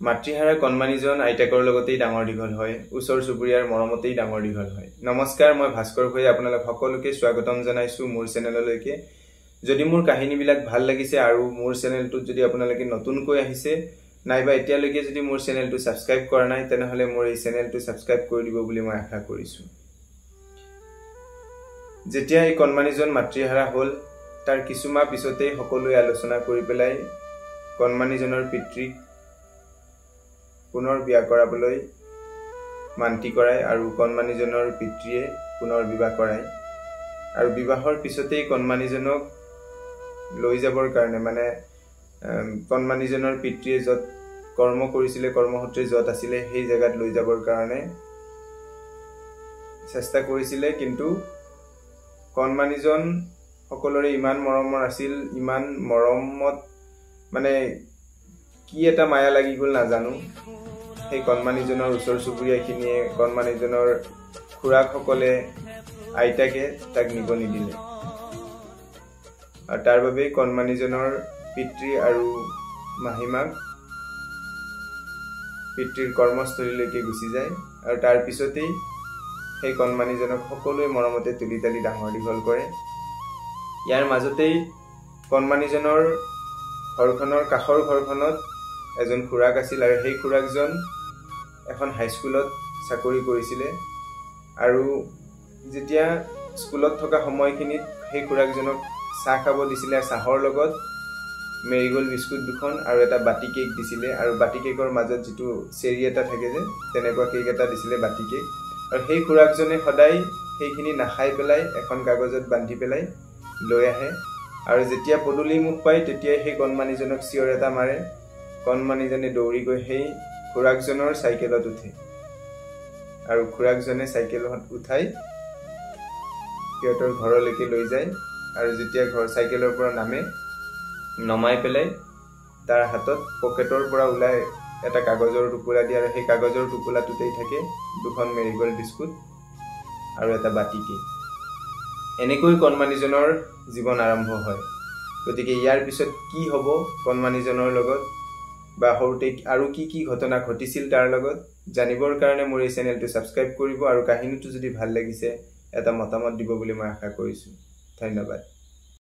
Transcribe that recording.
মাতৃহাৰা কণমানিজন আইতাকৰ লগতেই ডাঙৰ দীঘল হয়, ওচৰ চুবুৰীয়াৰ মৰমতেই ডাঙৰ দীঘল হয়। নমস্কাৰ, মই ভাস্কৰ ভূঞাই আপোনালোক সকলোকে স্বাগতম জনাইছো মোৰ চেনেললৈকে। যদি মোৰ কাহিনীবিলাক ভাল লাগিছে আৰু মোৰ চেনেলটোত যদি আপোনালোকে নতুনকৈ আহিছে নাইবা এতিয়ালৈকে যদি মোৰ চেনেলটো সাবস্ক্ৰাইব কৰা নাই তেনেহলে মোৰ এই চেনেলটো সাবস্ক্ৰাইব কৰি দিব বুলি মই আশা কৰিছো। যেতিয়া এই কণমানিজন মাতৃহাৰা হ'ল তাৰ কিছুমাহ পিছতেই সকলোৱে আলোচনা কৰি পেলাই কণমানিজনৰ পিতৃক পুনৰ বিয়া কৰাবলৈ মান্তি কৰায় আৰু কণমানিজনৰ পিতৃয়ে পুনৰ বিবাহ কৰায় আৰু বিবাহৰ পিছতেই কণমানিজনক লৈ যাবৰ কাৰণে মানে কণমানিজনৰ পিতৃয়ে যত কৰ্ম কৰিছিলে কৰ্মসূত্ৰে যত আছিলে সেই জায়গাত লৈ যাবৰ কাৰণে চেষ্টা কৰিছিলে, কিন্তু কণমানিজন সকলোৰে ইমান মৰমৰ আছিল, ইমান মৰমত মানে কি এটা মায়া লাগি গল নাজানো। সেই কণমানিজনৰ ওচৰ চুবুৰীয়াখিনিয়ে কণমানিজনৰ খুৰাকসকলে আইতাকে তাক নিব নিদিলে আৰু তাৰ বাবে কণমানিজনৰ পিতৃ আৰু মাহিমাক পিতৃৰ কৰ্মস্থলীলৈকে গুচি যায় আৰু তাৰ পিছতেই সেই কণমানিজনক সকলোৱে মৰমতে তুলি তালি ডাঙৰ দীঘল কৰে। ইয়াৰ মাজতেই কণমানিজনৰ ঘৰখনৰ কাষৰ ঘৰখনত এজন খুৰাক আছিল আৰু সেই খুৰাকজন এখন হাইস্কুলত চাকৰি কৰিছিলে আৰু যেতিয়া স্কুলত থকা সময়খিনিত সেই খুৰাকজনক চাহ খাব দিছিলে, চাহৰ লগত মেৰিগোল্ড বিস্কুট দুখন আৰু এটা বাটি কেক দিছিলে আৰু বাটি কেকৰ মাজত যিটো চেৰি এটা থাকে যে তেনেকুৱা কেক এটা দিছিলে বাটি কেক, আৰু সেই খুৰাকজনে সদায় সেইখিনি নাখাই পেলাই এখন কাগজত বান্ধি পেলাই লৈ আহে আৰু যেতিয়া পদূলি মুখ পায় তেতিয়াই সেই কণমানিজনক চিঞৰ এটা মাৰে। কণমানিজনে দৌৰি গৈ সেই খুৰাকজনৰ চাইকেলত উঠে আৰু খুৰাকজনে চাইকেলত উঠাই সিহঁতৰ ঘৰলৈকে লৈ যায় আৰু যেতিয়া চাইকেলৰ পৰা নমাই পেলাই তাৰ হাতত পকেটৰ পৰা ওলাই এটা কাগজৰ টুকুৰা দিয়ে আৰু সেই কাগজৰ টুকুৰাটোতেই থাকে দুখন মেৰিগোল্ড বিস্কুট আৰু এটা বাটি কেক। এনেকৈ কণমানিজনৰ জীৱন আৰম্ভ হয়। গতিকে ইয়াৰ পিছত কি হ'ব কণমানিজনৰ লগত বা সৰুতে আৰু কি ঘটনা ঘটিছিল তাৰ লগত জানিবৰ কাৰণে মোৰ এই চেনেলটো সাবস্ক্ৰাইব কৰিব আৰু কাহিনীটো যদি ভাল লাগিছে এটা মতামত দিব বুলি মই আশা কৰিছো। ধন্যবাদ।